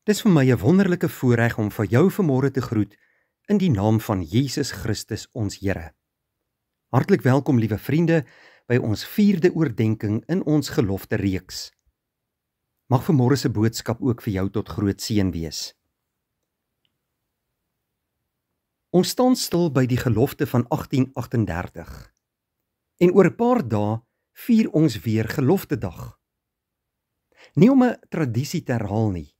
Dis vir my 'n wonderlike voorreg om vir jou vanmôre te groet in die naam van Jesus Christus ons Here. Hartlik welkom liewe vriende by ons 4de oordeenking in ons gelofte reeks. Mag vanmôre se boodskap ook vir jou tot groot seën wees. Ons staan stil by die gelofte van 1838. En oor 'n paar dae vier ons weer geloftedag. Nie om 'n tradisie te herhaal nie,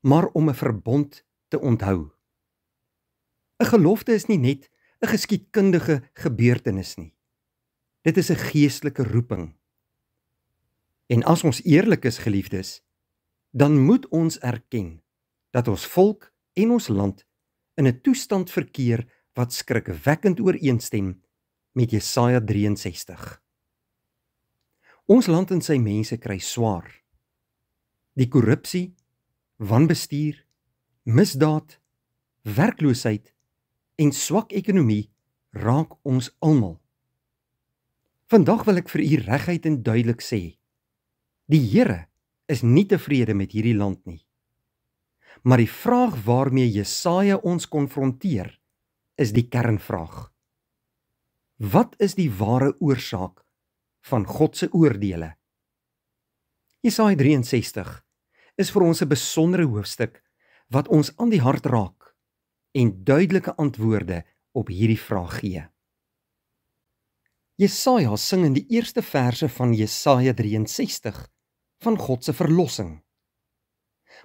maar om 'n verbond te onthou. 'n Gelofte is nie net 'n geskiedkundige gebeurtenis nie. Dit is 'n geestelike roeping. En as ons eerlik is, geliefdes, dan moet ons erken dat ons volk en ons land in 'n toestand verkeer wat skrikwekkend ooreenstem met Jesaja 63. Ons land en sy mense kry swaar. Die korrupsie, wanbestuur, misdaad, werkloosheid en swak ekonomie raak ons almal. Vandag wil ek vir u reguit en duidelik sê, die Here is nie tevrede met hierdie land nie. Maar die vraag waarmee Jesaja ons konfronteer, is die kernvraag. Wat is die ware oorsaak van God se oordeele? Jesaja 63 is vir ons 'n besondere hoofstuk wat ons aan die hart raak en duidelike antwoorde op hierdie vraag gee. Jesaja sing in die eerste verse van Jesaja 63 van God se verlossing.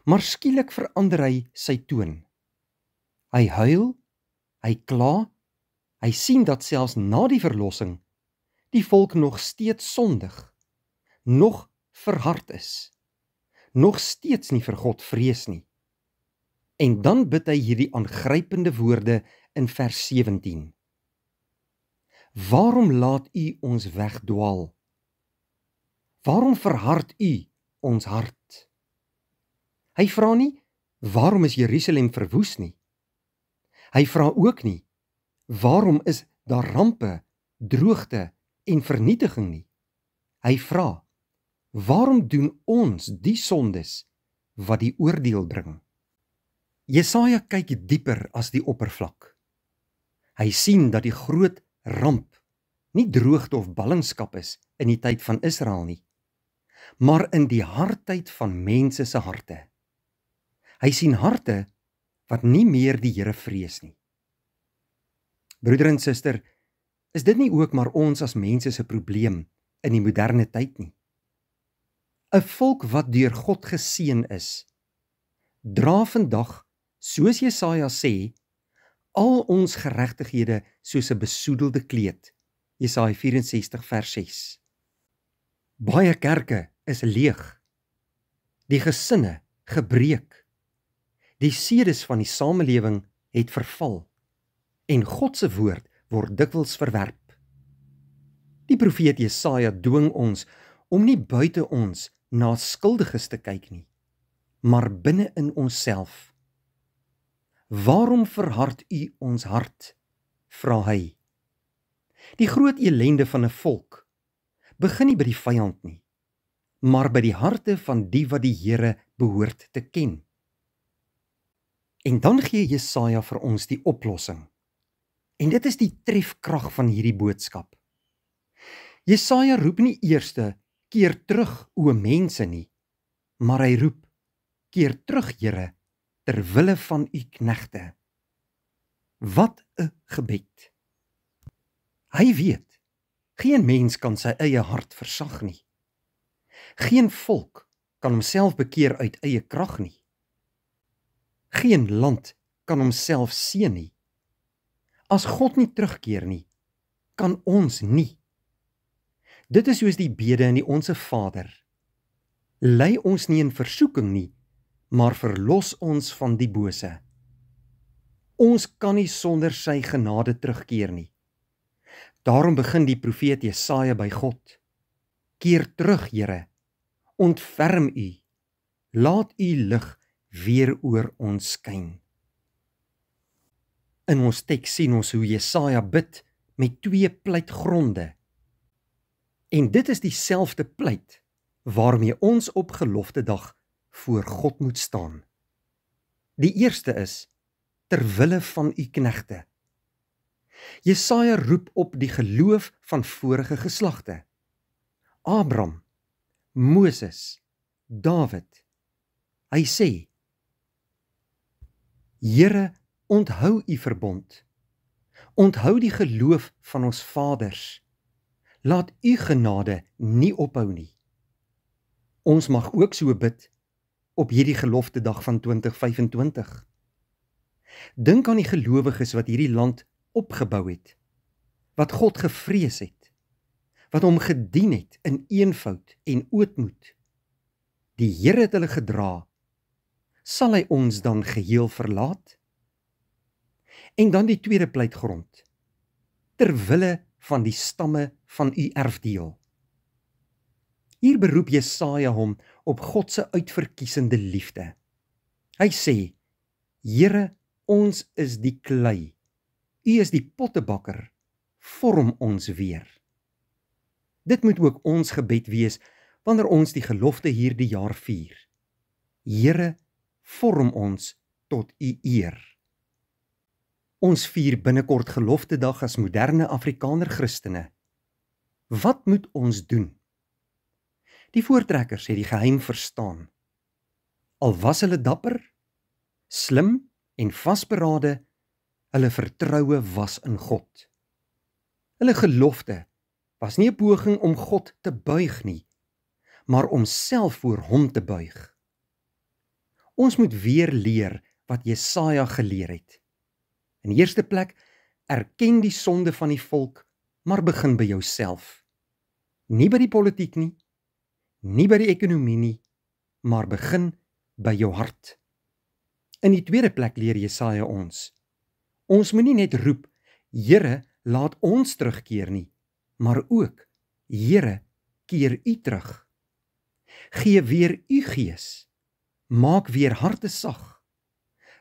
Maar skielik verander hy sy toon. Hy huil, hy kla, hy sien dat selfs na die verlossing die volk nog steeds sondig, nog verhard is, nog steeds nie vir God vrees nie. En dan bid hy hierdie aangrypende woorde in vers 17. Waarom laat u ons wegdwaal? Waarom verhard u ons hart? Hy vra nie, waarom is Jerusalem verwoes nie? Hy vra ook nie, waarom is daar rampe, droogte en vernietiging nie? Hy vra, waarom doen ons die sondes wat die oordeel bring? Jesaja kyk dieper as die oppervlak. Hy sien dat die groot ramp nie droogte of ballingskap is in die tyd van Israel nie, maar in die hardheid van mense se harte. Hy sien harte wat nie meer die Here vrees nie. Broeder en suster, is dit nie ook maar ons as mense se probleem in die moderne tyd nie? 'n Volk wat deur God geseën is, dra vandag, soos Jesaja sê, al ons geregtighede soos 'n besoedelde kleed. Jesaja 64 vers 6. Baie kerke is leeg, die gesinne gebreek, die sedes van die samelewing het verval, en God se woord word dikwels verwerp. Die profeet Jesaja dwing ons om nie buite ons na skuldiges te kyk nie, maar binne in onsself. Waarom verhard u ons hart? Vra hy. Die groot elende van 'n volk begin nie by die vyand nie, maar by die harte van die wat die Here behoort te ken. En dan gee Jesaja vir ons die oplossing. En dit is die trefkrag van hierdie boodskap. Jesaja roep nie eerste keer terug o mense nie, maar hy roep, keer terug Here, ter wille van u knegte. Wat 'n gebed. Hy weet, geen mens kan sy eie hart versag nie. Geen volk kan homself bekeer uit eie krag nie. Geen land kan homself seën nie. As God nie terugkeer nie, kan ons nie. Dit is soos die bede in die Onse Vader. Lei ons nie in versoeking nie, maar verlos ons van die bose. Ons kan nie sonder sy genade terugkeer nie. Daarom begin die profeet Jesaja by God. Keer terug, Here, ontferm u, laat u lig weer oor ons skyn. In ons teks sien ons hoe Jesaja bid met 2 pleitgronde. En dit is dieselfde pleit waarmee ons op geloftedag voor God moet staan. Die eerste is, ter wille van u knegte. Jesaja roep op die geloof van vorige geslagte. Abraham, Moses, Dawid. Hy sê, Here, onthou u verbond. Onthou die geloof van ons vaders. Laat u genade nie ophou nie. Ons mag ook so bid op hierdie geloftedag van 2025. Dink aan die gelowiges wat hierdie land opgebou het, wat God gevrees het, wat hom gedien het in eenvoud en ootmoed. Die Here het hulle gedra, sal hy ons dan geheel verlaat? En dan die tweede pleitgrond, ter wille van die stamme van u erfdeel. Hier beroep Jesaja hom op God se uitverkiesende liefde. Hy sê, Here, ons is die klei, u is die pottebakker, vorm ons weer. Dit moet ook ons gebed wees, wanneer ons die gelofte hierdie jaar vier. Here, vorm ons tot u eer. Ons vier binnekort geloftedag as moderne Afrikaner Christene. Wat moet ons doen? Die voortrekkers het die geheim verstaan. Al was hulle dapper, slim en vasberade, hulle vertroue was in God. Hulle gelofte was nie 'n poging om God te buig nie, maar om self voor hom te buig. Ons moet weer leer wat Jesaja geleer het. In die eerste plek, erken die sonde van die volk, maar begin by jouself. Nie by die politiek nie, nie by die ekonomie nie, maar begin by jou hart. In die tweede plek leer Jesaja ons moet nie net roep, Here, laat ons terugkeer nie, maar ook, Here, keer u terug. Gee weer u gees, maak weer harte sag,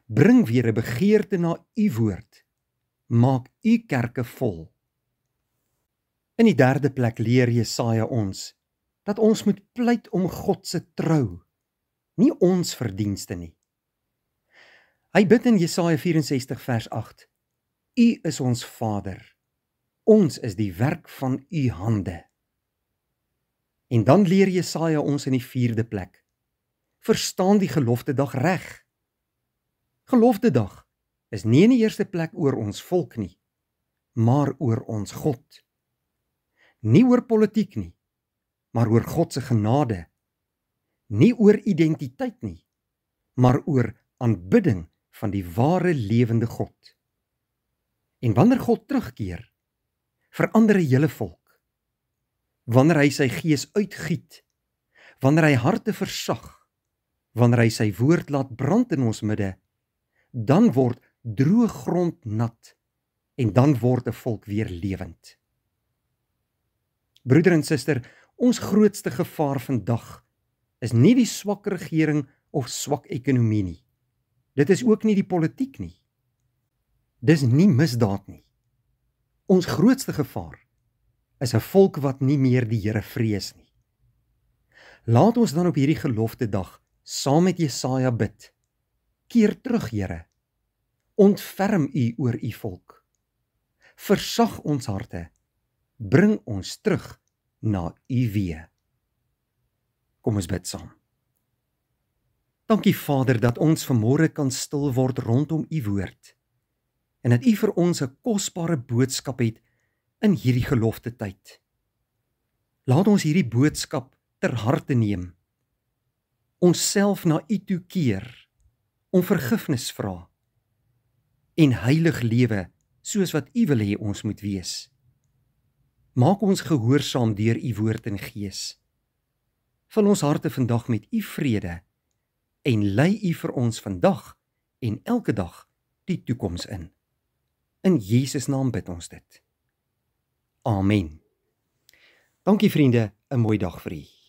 bring weer 'n begeerte na u woord, maak u kerke vol. In die derde plek leer Jesaja ons, dat ons moet pleit om God se trou, nie ons verdienste nie. Hy bid in Jesaja 64 vers 8, U is ons Vader, ons is die werk van u hande. En dan leer Jesaja ons in die vierde plek, verstaan die geloftedag reg. Geloftedag is nie in die eerste plek oor ons volk nie, maar oor ons God. Nie oor politiek nie, maar oor God se genade. Nie oor identiteit nie, maar oor aanbidding van die ware lewende God. En wanneer God terugkeer, verander hy hele volk. Wanneer hy sy gees uitgiet, wanneer hy harte versag, wanneer hy sy woord laat brand in ons midde, dan word droë grond nat en dan word 'n volk weer lewend. Broeder en suster, ons grootste gevaar vandag is nie die swak regering of swak ekonomie nie. Dit is ook nie die politiek nie. Dis nie misdaad nie. Ons grootste gevaar is 'n volk wat nie meer die Here vrees nie. Laat ons dan op hierdie geloftedag saam met Jesaja bid. Keer terug, Here. Ontferm u oor u volk. Versag ons harte. Bring ons terug na u weë. Kom ons bid saam. Dankie Vader dat ons vanmôre kan stil word rondom u woord en dat u vir ons 'n kosbare boodskap het in hierdie gelofte tyd. Laat ons hierdie boodskap ter harte neem, onsself na u toe keer, om vergifnis vra en heilig lewe soos wat u wil hê ons moet wees. Maak ons gehoorsaam deur u woord en gees. Vul ons harte vandag met u vrede en lei u vir ons vandag en elke dag die toekoms in. In Jesus naam bid ons dit. Amen. Dankie vriende, 'n mooi dag vir u.